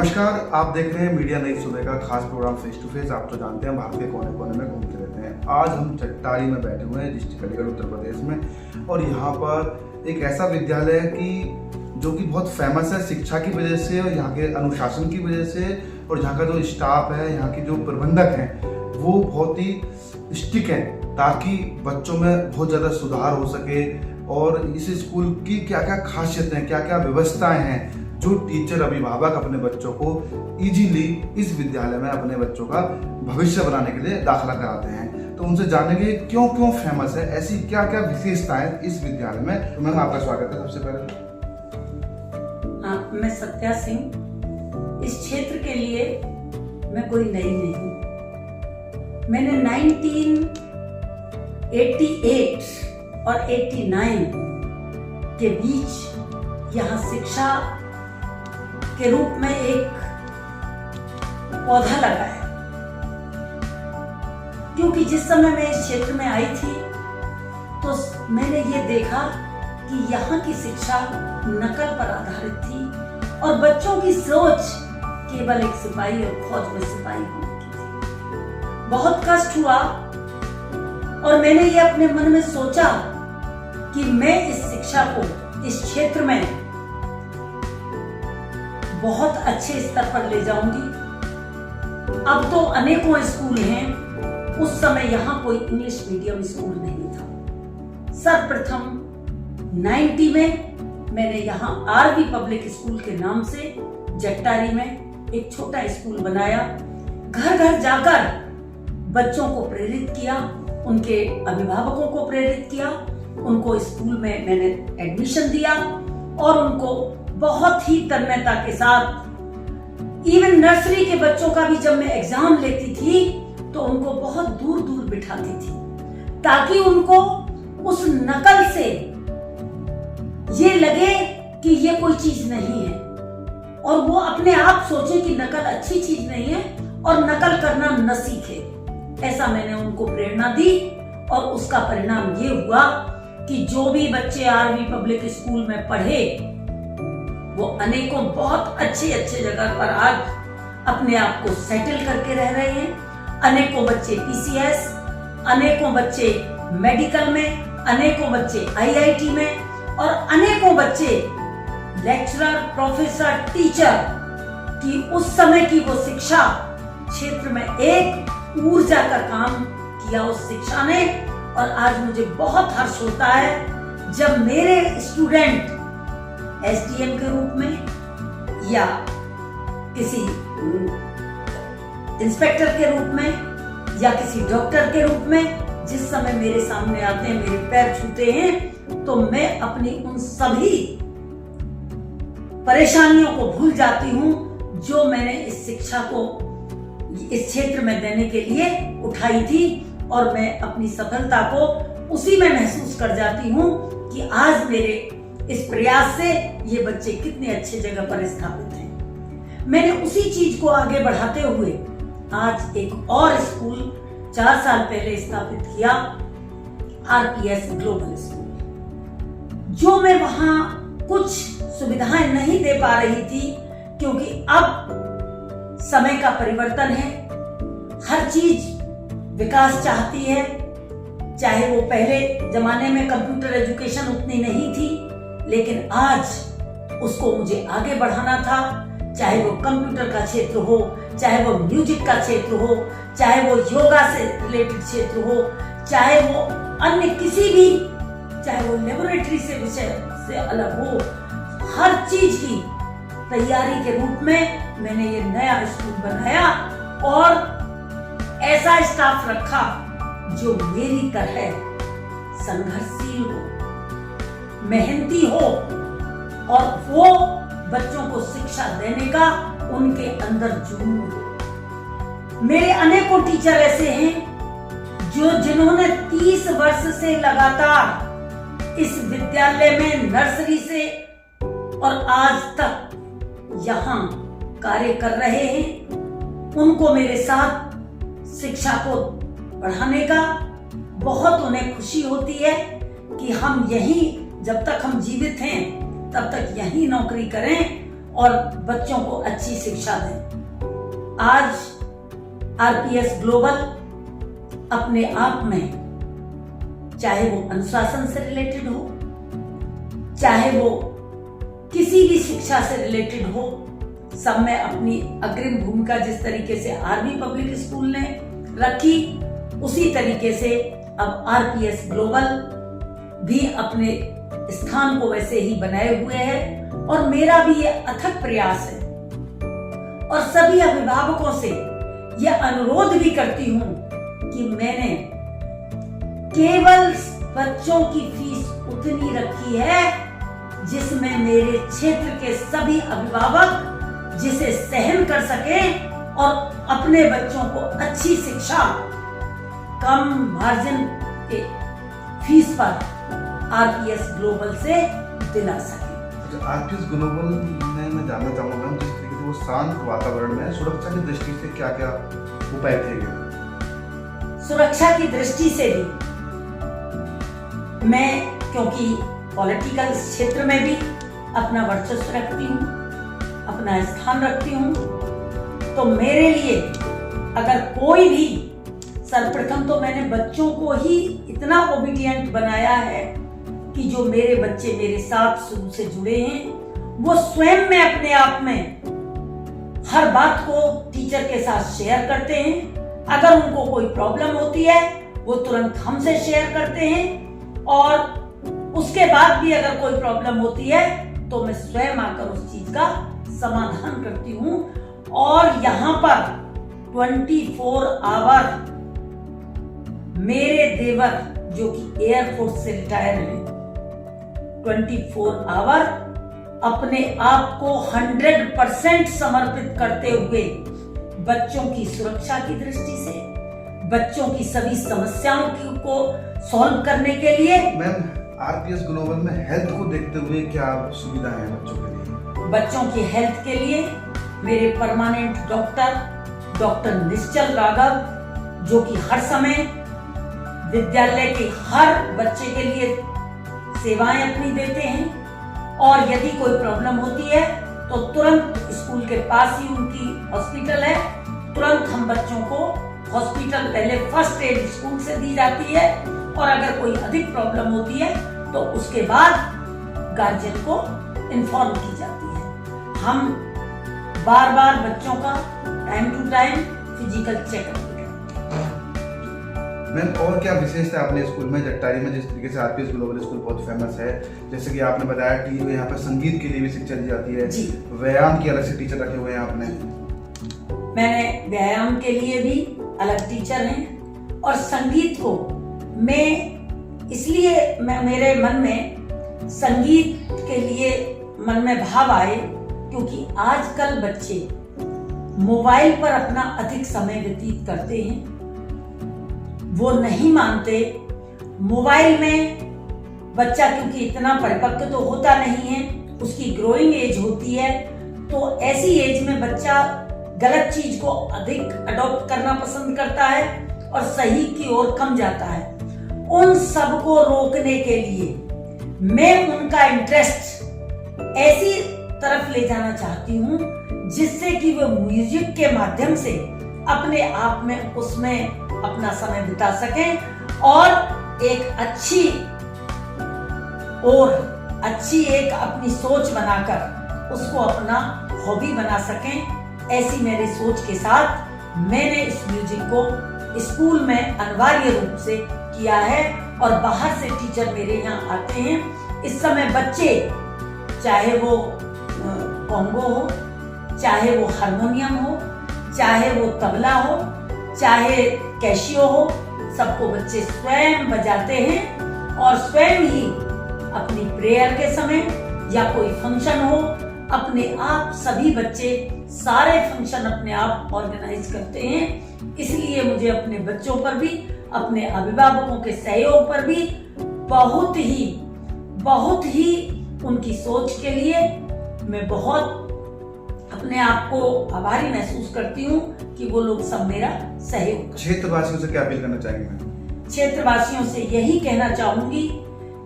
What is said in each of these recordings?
नमस्कार, आप देख रहे हैं मीडिया नई सुबह का खास प्रोग्राम फेस टू फेस। आप तो जानते हैं भारत के कोने कोने में घूमते रहते हैं। आज हम चट्टारी में बैठे हुए हैं, डिस्ट्रिक्ट अलीगढ़ उत्तर प्रदेश में। और यहाँ पर एक ऐसा विद्यालय है कि जो कि बहुत फेमस है शिक्षा की वजह से और यहाँ के अनुशासन की वजह से, और यहाँ का जो स्टाफ है, यहाँ के जो प्रबंधक हैं वो बहुत ही स्ट्रिक्ट हैं ताकि बच्चों में बहुत ज़्यादा सुधार हो सके। और इस स्कूल की क्या क्या खासियतें हैं, क्या क्या व्यवस्थाएं हैं, जो टीचर अभिभावक अपने बच्चों को इजीली इस विद्यालय में अपने बच्चों का भविष्य बनाने के लिए दाखिला कराते हैं। तो उनसे जानेंगे क्यों क्यों फेमस है, ऐसी क्या क्या विशेषताएं इस विद्यालय में। तो मैम, आपका स्वागत है सबसे पहले। मैं सत्या सिंह। इस क्षेत्र के लिए मैं कोई नई नहीं हूँ। मैंने 1988 और 89 के बीच यहाँ शिक्षा के रूप में एक पौधा लगाया, क्योंकि जिस समय मैं इस क्षेत्र में आई थी तो मैंने ये देखा कि यहाँ की शिक्षा नकल पर आधारित थी और बच्चों की सोच केवल एक सिपाही और फौज में सिपाही होने की थी। बहुत कष्ट हुआ और मैंने ये अपने मन में सोचा कि मैं इस शिक्षा को इस क्षेत्र में बहुत अच्छे स्तर पर ले जाऊंगी। अब तो अनेकों स्कूल हैं, उस समय यहाँ कोई इंग्लिश मीडियम स्कूल नहीं था। सर्वप्रथम 90 में मैंने यहाँ आरवी पब्लिक स्कूल के नाम से जट्टारी में एक छोटा स्कूल बनाया। घर घर जाकर बच्चों को प्रेरित किया, उनके अभिभावकों को प्रेरित किया, उनको स्कूल में मैंने एडमिशन दिया और उनको बहुत ही तन्मयता के साथ, इवन नर्सरी के बच्चों का भी जब मैं एग्जाम लेती थी तो उनको बहुत दूर दूर बिठाती थी, ताकि उनको उस नकल से ये लगे कि ये कोई चीज नहीं है और वो अपने आप सोचे कि नकल अच्छी चीज नहीं है और नकल करना न सीखे। ऐसा मैंने उनको प्रेरणा दी और उसका परिणाम ये हुआ कि जो भी बच्चे आरवी पब्लिक स्कूल में पढ़े वो अनेकों बहुत अच्छे अच्छे जगह पर आज अपने आप को सेटल करके रह रहे हैं। अनेकों बच्चे पीसीएस, अनेकों बच्चे मेडिकल में, अनेकों बच्चे आईआईटी में और अनेकों बच्चे लेक्चरर, प्रोफेसर, टीचर की उस समय की वो शिक्षा क्षेत्र में एक ऊर्जा का काम किया उस शिक्षा ने। और आज मुझे बहुत हर्ष होता है जब मेरे स्टूडेंट एसडीएम के रूप में या किसी इंस्पेक्टर के रूप में या किसी डॉक्टर के रूप में जिस समय मेरे सामने आते हैं, मेरे पैर छूते हैं, तो मैं अपनी उन सभी परेशानियों को भूल जाती हूं जो मैंने इस शिक्षा को इस क्षेत्र में देने के लिए उठाई थी। और मैं अपनी सफलता को उसी में महसूस कर जाती हूं कि आज मेरे इस प्रयास से ये बच्चे कितने अच्छे जगह पर स्थापित हैं। मैंने उसी चीज को आगे बढ़ाते हुए आज एक और स्कूल 4 साल पहले स्थापित किया, आरपीएस ग्लोबल स्कूल। जो मैं वहां कुछ सुविधाएं नहीं दे पा रही थी, क्योंकि अब समय का परिवर्तन है, हर चीज विकास चाहती है। चाहे वो पहले जमाने में कंप्यूटर एजुकेशन उतनी नहीं थी, लेकिन आज उसको मुझे आगे बढ़ाना था। चाहे वो कंप्यूटर का क्षेत्र हो, चाहे वो म्यूजिक का क्षेत्र हो, चाहे वो योगा से रिलेटेड क्षेत्र हो, चाहे वो अन्य किसी भी, चाहे वो लेबोरेटरी से विषय से अलग हो, हर चीज की तैयारी के रूप में मैंने ये नया स्कूल बनाया और ऐसा स्टाफ रखा जो मेरी तरह संघर्षशील हो, मेहनती हो और वो बच्चों को शिक्षा देने का उनके अंदर जुनून हो। मेरे अनेकों टीचर ऐसे हैं जिन्होंने 30 वर्ष से लगातार इस विद्यालय में नर्सरी से और आज तक यहाँ कार्य कर रहे हैं। उनको मेरे साथ शिक्षा को बढ़ाने का बहुत उन्हें खुशी होती है कि हम यहीं, जब तक हम जीवित हैं तब तक यहीं नौकरी करें और बच्चों को अच्छी शिक्षा दें। आज आरपीएस ग्लोबल अपने आप में, चाहे वो अनुशासन से रिलेटेड हो, चाहे वो किसी भी शिक्षा से रिलेटेड हो, सब में अपनी अग्रिम भूमिका जिस तरीके से आर्मी पब्लिक स्कूल ने रखी, उसी तरीके से अब आरपीएस ग्लोबल भी अपने स्थान को वैसे ही बनाए हुए है। और मेरा भी ये अथक प्रयास है और सभी अभिभावकों से यह अनुरोध भी करती हूं कि मैंने केवल बच्चों की फीस उतनी रखी है जिसमें मेरे क्षेत्र के सभी अभिभावक जिसे सहन कर सकें और अपने बच्चों को अच्छी शिक्षा कम मार्जिन के फीस पर आरपीएस ग्लोबल से दिला सके। आरपीएस ग्लोबल में मैं जानना चाहूंगा जिस तरीके से वो शांत वातावरण में सुरक्षा की दृष्टि से क्या क्या उपाय किए गए? सुरक्षा की दृष्टि से भी मैं, क्योंकि पॉलिटिकल क्षेत्र में भी अपना वर्चस्व रखती हूँ, अपना स्थान रखती हूँ, तो मेरे लिए अगर कोई भी, सर्वप्रथम तो मैंने बच्चों को ही इतना ओबीडियंट बनाया है कि जो मेरे बच्चे मेरे साथ शुरू से जुड़े हैं, वो स्वयं में अपने आप में हर बात को टीचर के साथ शेयर करते हैं। अगर उनको कोई प्रॉब्लम होती है वो तुरंत हमसे शेयर करते हैं और उसके बाद भी अगर कोई प्रॉब्लम होती है तो मैं स्वयं आकर उस चीज का समाधान करती हूँ। और यहाँ पर 24 आवर मेरे देवर जो कि एयरफोर्स से रिटायर हैं, 24 आवर अपने आप को 100% समर्पित करते हुए बच्चों की सुरक्षा की दृष्टि से, बच्चों की सभी समस्याओं को सॉल्व करने के लिए। मैम, आरपीएस ग्लोबल में हेल्थ को देखते हुए क्या सुविधा है बच्चों के लिए? बच्चों की हेल्थ के लिए मेरे परमानेंट डॉक्टर निश्चल राघव, जो कि हर समय विद्यालय के हर बच्चे के लिए सेवाएं अपनी देते हैं। और यदि कोई प्रॉब्लम होती है तो तुरंत स्कूल के पास ही उनकी हॉस्पिटल है, तुरंत हम बच्चों को हॉस्पिटल पहले फर्स्ट एड स्कूल से दी जाती है और अगर कोई अधिक प्रॉब्लम होती है तो उसके बाद गार्जियन को इन्फॉर्म की जाती है। हम बार बार बच्चों का time to time physical checkup करते हैं। मैम, और क्या विशेषता है अपने स्कूल में जट्टारी में, जिस तरीके से आरपीएस ग्लोबल स्कूल बहुत फेमस है? जैसे कि आपने बताया कि यहाँ पर संगीत के लिए भी शिक्षा दी जाती है, व्यायाम की अलग से टीचर रखे हुए हैं आपने। मैंने व्यायाम के लिए भी अलग टीचर हैं और संगीत को मैं इसलिए मेरे मन में संगीत के लिए मन में भाव आए क्योंकि आजकल बच्चे मोबाइल पर अपना अधिक समय व्यतीत करते हैं। वो नहीं मानते। मोबाइल में बच्चा क्योंकि इतना परिपक्व तो होता नहीं है, उसकी ग्रोइंग एज होती है, तो ऐसी एज में बच्चा गलत चीज को अधिक अडॉप्ट करना पसंद करता है और सही की ओर कम जाता है। उन सब को रोकने के लिए मैं उनका इंटरेस्ट ऐसी तरफ ले जाना चाहती हूँ जिससे कि वो म्यूजिक के माध्यम से अपने आप में उसमें अपना समय बिता सकें और एक अच्छी एक अपनी सोच बनाकर उसको अपना हॉबी बना सकें। ऐसी मेरी सोच के साथ मैंने इस म्यूजिक को स्कूल में अनिवार्य रूप से किया है और बाहर से टीचर मेरे यहाँ आते हैं। इस समय बच्चे चाहे वो कॉन्गो हो, चाहे वो हारमोनियम हो, चाहे वो तबला हो, चाहे कैशियो हो, सबको बच्चे स्वयं बजाते हैं और स्वयं ही अपनी प्रेयर के समय या कोई फंक्शन हो अपने आप सभी बच्चे सारे फंक्शन अपने आप ऑर्गेनाइज करते हैं। इसलिए मुझे अपने बच्चों पर भी, अपने अभिभावकों के सहयोग पर भी बहुत ही उनकी सोच के लिए मैं बहुत अपने आप को आभारी महसूस करती हूँ कि वो लोग सब मेरा सहयोग। क्षेत्रवासियों से क्या अपील करना चाहेंगे? क्षेत्रवासियों से यही कहना चाहूंगी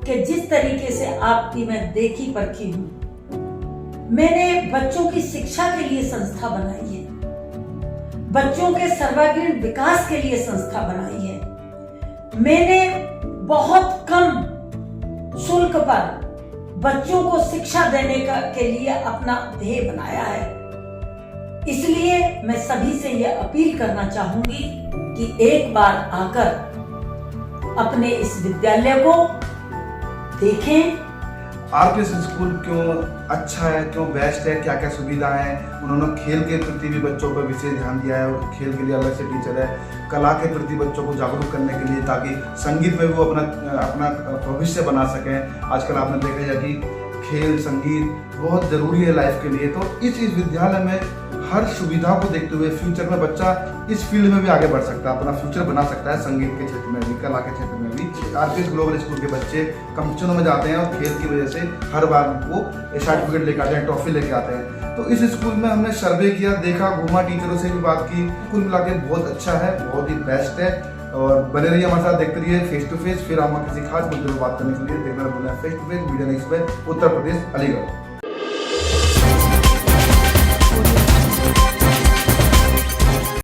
कि जिस तरीके से आपकी मैं देखी परखी हूँ, मैंने बच्चों की शिक्षा के लिए संस्था बनाई है, बच्चों के सर्वांगीण विकास के लिए संस्था बनाई है। मैंने बहुत कम शुल्क पर बच्चों को शिक्षा देने के लिए अपना ध्येय बनाया है। इसलिए मैं सभी से यह अपील करना चाहूंगी कि एक बार आकर अपने इस विद्यालय को देखें। आरपीएस स्कूल क्यों अच्छा है, क्यों बेस्ट है, क्या क्या सुविधा है। उन्होंने खेल के प्रति भी बच्चों पर विशेष ध्यान दिया है और खेल के लिए अलग से टीचर है। कला के प्रति बच्चों को जागरूक करने के लिए, ताकि संगीत में वो अपना भविष्य बना सकें। आजकल आपने देखा है कि खेल संगीत बहुत ज़रूरी है लाइफ के लिए। तो इस विद्यालय में हर सुविधा को देखते हुए फ्यूचर में बच्चा इस फील्ड में भी आगे बढ़ सकता है, अपना फ्यूचर बना सकता है, संगीत के क्षेत्र में भी, कला के क्षेत्र में भी। आरपीएस ग्लोबल स्कूल के बच्चे कंपटीशनों में जाते हैं और खेल की वजह से हर बार वो सर्टिफिकेट लेके आते हैं, ट्रॉफी लेके आते हैं। तो इस स्कूल में हमने सर्वे किया, देखा, घूमा, टीचरों से भी बात की। कुल मिला के बहुत अच्छा है, बहुत ही बेस्ट है। और बने रहिए हमारे साथ, देखते रहिए फेस टू फेस। फिर हम किसी खास मुद्दे पर बात करने के लिए देखना भूलें face to face media next पे, उत्तर प्रदेश, अलीगढ़।